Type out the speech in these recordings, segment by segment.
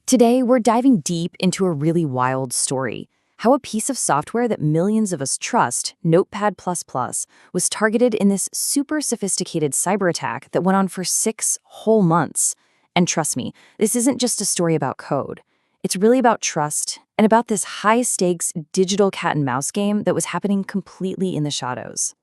Today, we're diving deep into a really wild story. How a piece of software that millions of us trust, Notepad++, was targeted in this super sophisticated cyber attack that went on for 6 whole months. And trust me, this isn't just a story about code. It's really about trust and about this high-stakes digital cat-and-mouse game that was happening completely in the shadows.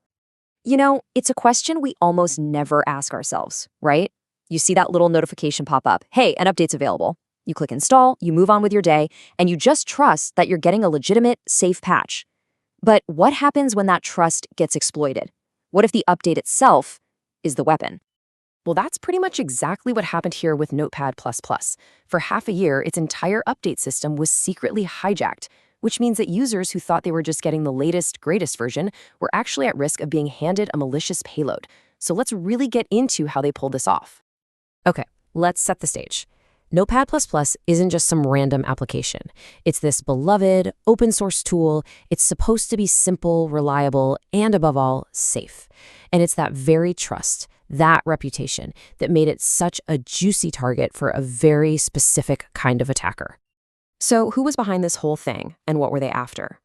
You know, it's a question we almost never ask ourselves, right? You see that little notification pop up, hey, an update's available. You click install, you move on with your day, and you just trust that you're getting a legitimate, safe patch. But what happens when that trust gets exploited? What if the update itself is the weapon? Well, that's pretty much exactly what happened here with Notepad++. For half a year, its entire update system was secretly hijacked, which means that users who thought they were just getting the latest, greatest version were actually at risk of being handed a malicious payload. So let's really get into how they pulled this off. Okay, let's set the stage. Notepad++ isn't just some random application. It's this beloved, open source tool. It's supposed to be simple, reliable, and above all, safe. And it's that very trust, that reputation, that made it such a juicy target for a very specific kind of attacker. So who was behind this whole thing, and what were they after?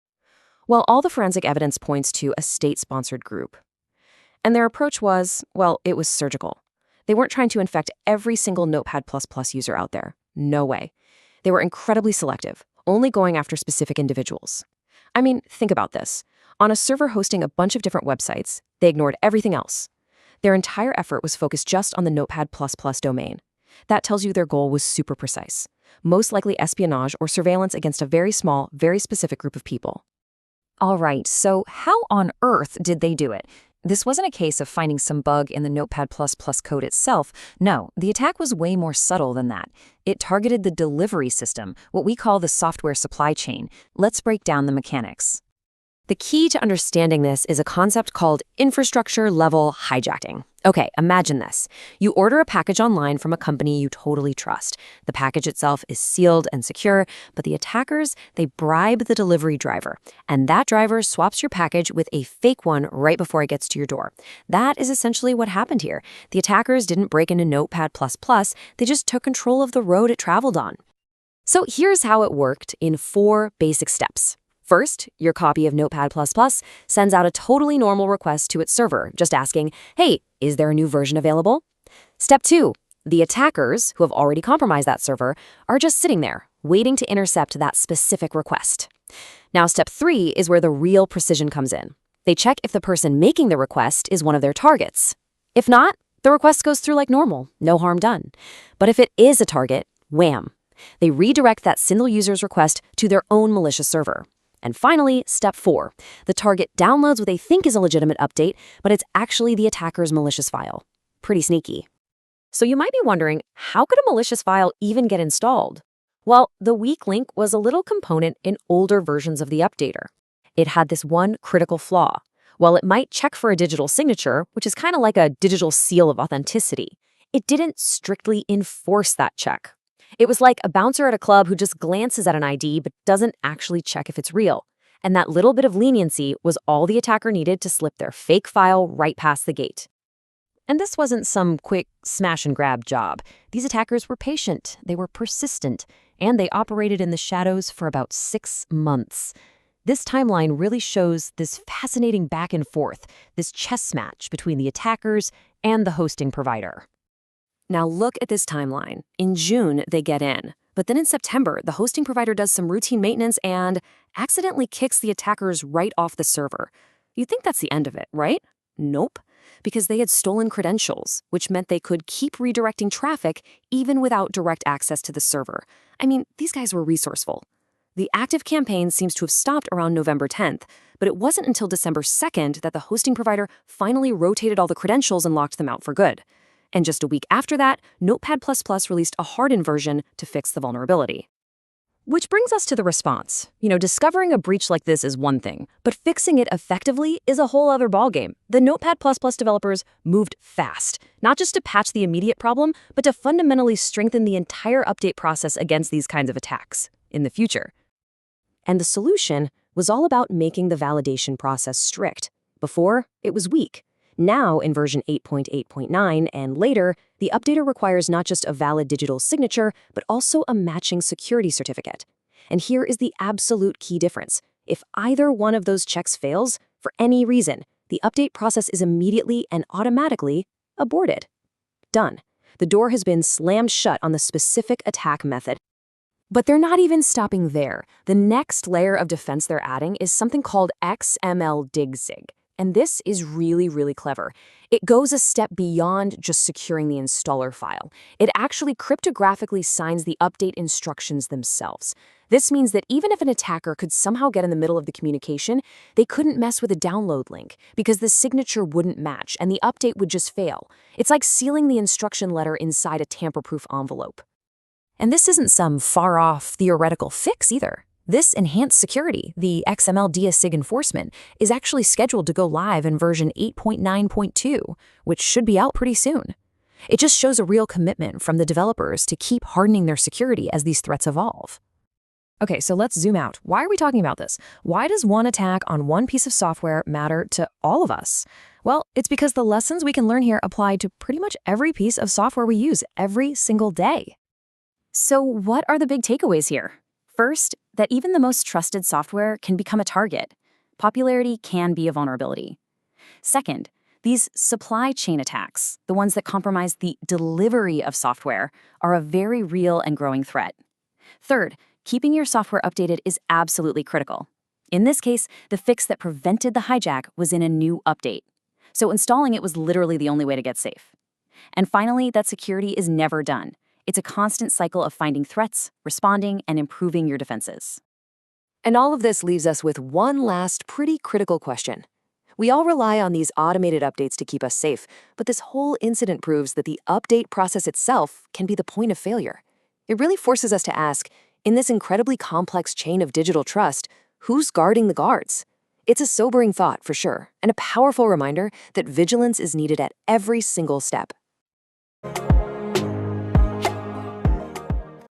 Well, all the forensic evidence points to a state-sponsored group. And their approach was, well, it was surgical. They weren't trying to infect every single Notepad++ user out there. No way. They were incredibly selective, only going after specific individuals. I mean, think about this. On a server hosting a bunch of different websites, they ignored everything else. Their entire effort was focused just on the Notepad++ domain. That tells you their goal was super precise. Most likely espionage or surveillance against a very small, very specific group of people. All right, so how on earth did they do it? This wasn't a case of finding some bug in the Notepad++ code itself. No, the attack was way more subtle than that. It targeted the delivery system, what we call the software supply chain. Let's break down the mechanics. The key to understanding this is a concept called infrastructure-level hijacking. Okay, imagine this. You order a package online from a company you totally trust. The package itself is sealed and secure, but the attackers, they bribe the delivery driver, and that driver swaps your package with a fake one right before it gets to your door. That is essentially what happened here. The attackers didn't break into Notepad++, they just took control of the road it traveled on. So here's how it worked in 4 basic steps. First, your copy of Notepad++ sends out a totally normal request to its server, just asking, hey, is there a new version available? Step 2, the attackers, who have already compromised that server, are just sitting there, waiting to intercept that specific request. Now, step 3 is where the real precision comes in. They check if the person making the request is one of their targets. If not, the request goes through like normal, no harm done. But if it is a target, wham! They redirect that single user's request to their own malicious server. And finally, step 4. The target downloads what they think is a legitimate update, but it's actually the attacker's malicious file. Pretty sneaky. So you might be wondering, how could a malicious file even get installed? Well, the weak link was a little component in older versions of the updater. It had this one critical flaw. While it might check for a digital signature, which is kind of like a digital seal of authenticity, it didn't strictly enforce that check. It was like a bouncer at a club who just glances at an ID but doesn't actually check if it's real. And that little bit of leniency was all the attacker needed to slip their fake file right past the gate. And this wasn't some quick smash-and-grab job. These attackers were patient, they were persistent, and they operated in the shadows for about 6 months. This timeline really shows this fascinating back and forth, this chess match between the attackers and the hosting provider. Now look at this timeline. In June, they get in. But then in September, the hosting provider does some routine maintenance and accidentally kicks the attackers right off the server. You'd think that's the end of it, right? Nope. Because they had stolen credentials, which meant they could keep redirecting traffic even without direct access to the server. I mean, these guys were resourceful. The active campaign seems to have stopped around November 10th, but it wasn't until December 2nd that the hosting provider finally rotated all the credentials and locked them out for good. And just a week after that, Notepad++ released a hardened version to fix the vulnerability. Which brings us to the response. Discovering a breach like this is one thing, but fixing it effectively is a whole other ballgame. The Notepad++ developers moved fast, not just to patch the immediate problem, but to fundamentally strengthen the entire update process against these kinds of attacks in the future. And the solution was all about making the validation process strict. Before, it was weak. Now, in version 8.8.9 and later, the updater requires not just a valid digital signature, but also a matching security certificate. And here is the absolute key difference. If either one of those checks fails, for any reason, the update process is immediately and automatically aborted. Done. The door has been slammed shut on the specific attack method. But they're not even stopping there. The next layer of defense they're adding is something called XML DigSig. And this is really, really clever. It goes a step beyond just securing the installer file. It actually cryptographically signs the update instructions themselves. This means that even if an attacker could somehow get in the middle of the communication, they couldn't mess with a download link because the signature wouldn't match and the update would just fail. It's like sealing the instruction letter inside a tamper-proof envelope. And this isn't some far-off theoretical fix either. This enhanced security, the XML DSIG enforcement, is actually scheduled to go live in version 8.9.2, which should be out pretty soon. It just shows a real commitment from the developers to keep hardening their security as these threats evolve. Okay, so let's zoom out. Why are we talking about this? Why does one attack on one piece of software matter to all of us? Well, it's because the lessons we can learn here apply to pretty much every piece of software we use every single day. So what are the big takeaways here? First, that even the most trusted software can become a target. Popularity can be a vulnerability. Second, these supply chain attacks, the ones that compromise the delivery of software, are a very real and growing threat. Third, keeping your software updated is absolutely critical. In this case, the fix that prevented the hijack was in a new update. So installing it was literally the only way to get safe. And finally, that security is never done. It's a constant cycle of finding threats, responding, and improving your defenses. And all of this leaves us with one last pretty critical question. We all rely on these automated updates to keep us safe, but this whole incident proves that the update process itself can be the point of failure. It really forces us to ask, in this incredibly complex chain of digital trust, who's guarding the guards? It's a sobering thought, for sure, and a powerful reminder that vigilance is needed at every single step.